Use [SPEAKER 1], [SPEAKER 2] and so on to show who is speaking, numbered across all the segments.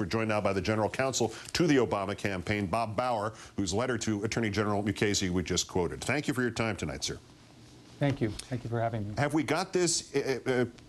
[SPEAKER 1] We're joined now by the general counsel to the Obama campaign, Bob Bauer, whose letter to Attorney General Mukasey we just quoted. Thank you for your time tonight, sir.
[SPEAKER 2] Thank you. Thank you for having me.
[SPEAKER 1] Have we got this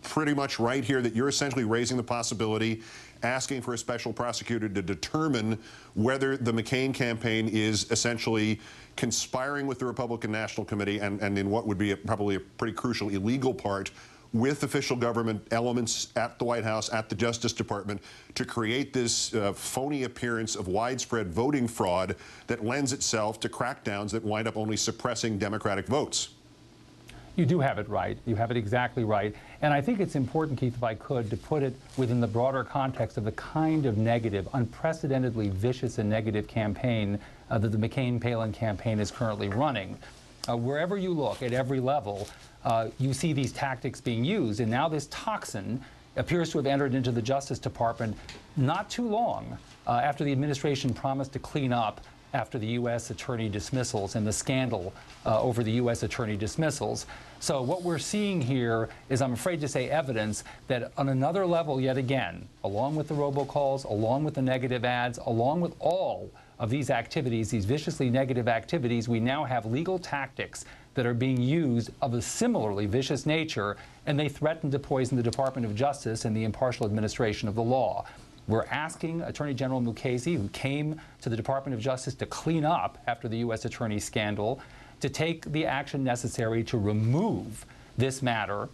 [SPEAKER 1] pretty much right here, that you're essentially raising the possibility, asking for a special prosecutor to determine whether the McCain campaign is essentially conspiring with the Republican National Committee and in what would be probably a pretty crucial illegal part with official government elements at the White House, at the Justice Department, to create this phony appearance of widespread voting fraud that lends itself to crackdowns that wind up only suppressing Democratic votes?
[SPEAKER 2] You do have it right. You have it exactly right. And I think it's important, Keith, if I could, to put it within the broader context of the kind of negative, unprecedentedly vicious and negative campaign that the McCain-Palin campaign is currently running. Wherever you look, at every level, you see these tactics being used. And now this toxin appears to have entered into the Justice Department not too long after the administration promised to clean up after the U.S. attorney dismissals and the scandal over the U.S. attorney dismissals. So what we're seeing here is, I'm afraid to say, evidence that on another level, yet again, along with the robocalls, along with the negative ads, along with all of these activities, these viciously negative activities, we now have legal tactics that are being used of a similarly vicious nature, and they threaten to poison the Department of Justice and the impartial administration of the law. We're asking Attorney General Mukasey, who came to the Department of Justice to clean up after the U.S. attorney scandal, to take the action necessary to remove this matter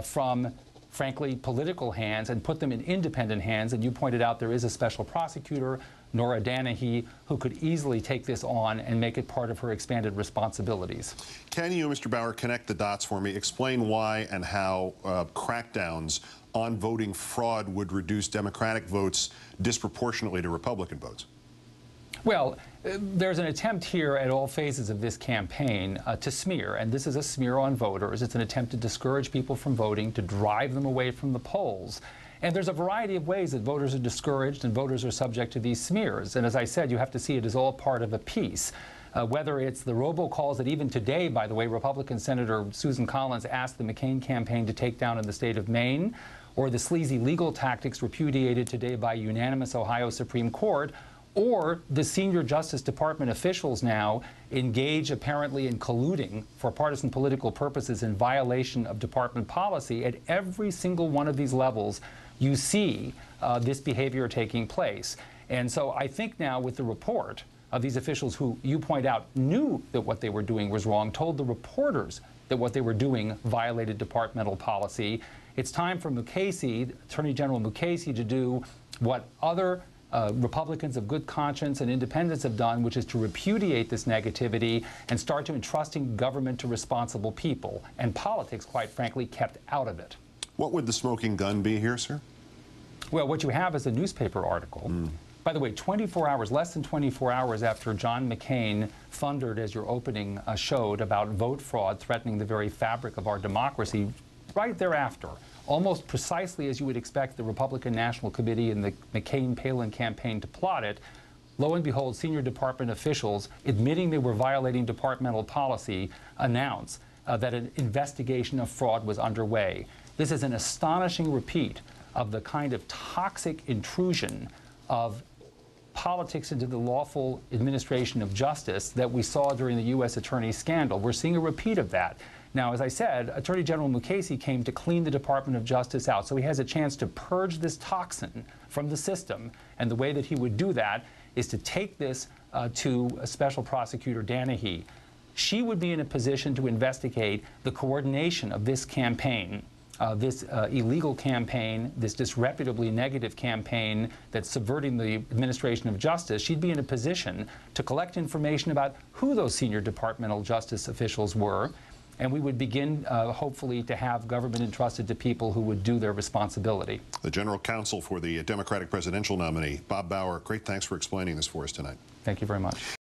[SPEAKER 2] from, frankly, political hands and put them in independent hands. And you pointed out there is a special prosecutor, Nora Danahy, who could easily take this on and make it part of her expanded responsibilities.
[SPEAKER 1] Can you, Mr. Bauer, connect the dots for me? Explain why and how crackdowns on voting fraud would reduce Democratic votes disproportionately to Republican votes.
[SPEAKER 2] Well, there's an attempt here at all phases of this campaign to smear, and this is a smear on voters. It's an attempt to discourage people from voting, to drive them away from the polls. And there's a variety of ways that voters are discouraged and voters are subject to these smears. And as I said, you have to see it as all part of a piece. Whether it's the robocalls that even today, by the way, Republican Senator Susan Collins asked the McCain campaign to take down in the state of Maine, or the sleazy legal tactics repudiated today by unanimous Ohio Supreme Court, or the senior Justice Department officials now engage apparently in colluding for partisan political purposes in violation of department policy. At every single one of these levels, you see this behavior taking place. And so I think now with the report of these officials who, you point out, knew that what they were doing was wrong, told the reporters that what they were doing violated departmental policy, it's time for Mukasey, Attorney General Mukasey, to do what other Republicans of good conscience and independence have done, which is to repudiate this negativity and start to entrusting government to responsible people, and politics, quite frankly, kept out of it.
[SPEAKER 1] What would the smoking gun be here, sir?
[SPEAKER 2] Well, what you have is a newspaper article. By the way, 24 hours, less than 24 hours after John McCain thundered, as your opening showed, about vote fraud threatening the very fabric of our democracy, right thereafter, almost precisely as you would expect the Republican National Committee and the McCain-Palin campaign to plot it, lo and behold, senior department officials, admitting they were violating departmental policy, announced that an investigation of fraud was underway. This is an astonishing repeat of the kind of toxic intrusion of politics into the lawful administration of justice that we saw during the U.S. attorney scandal. We're seeing a repeat of that. Now, as I said, Attorney General Mukasey came to clean the Department of Justice out, so he has a chance to purge this toxin from the system, and the way that he would do that is to take this to a special prosecutor, Danahy. She would be in a position to investigate the coordination of this campaign, this illegal campaign, this disreputably negative campaign that's subverting the administration of justice. She'd be in a position to collect information about who those senior departmental justice officials were, and we would begin, hopefully, to have government entrusted to people who would do their responsibility.
[SPEAKER 1] The general counsel for the Democratic presidential nominee, Bob Bauer, great thanks for explaining this for us tonight.
[SPEAKER 2] Thank you very much.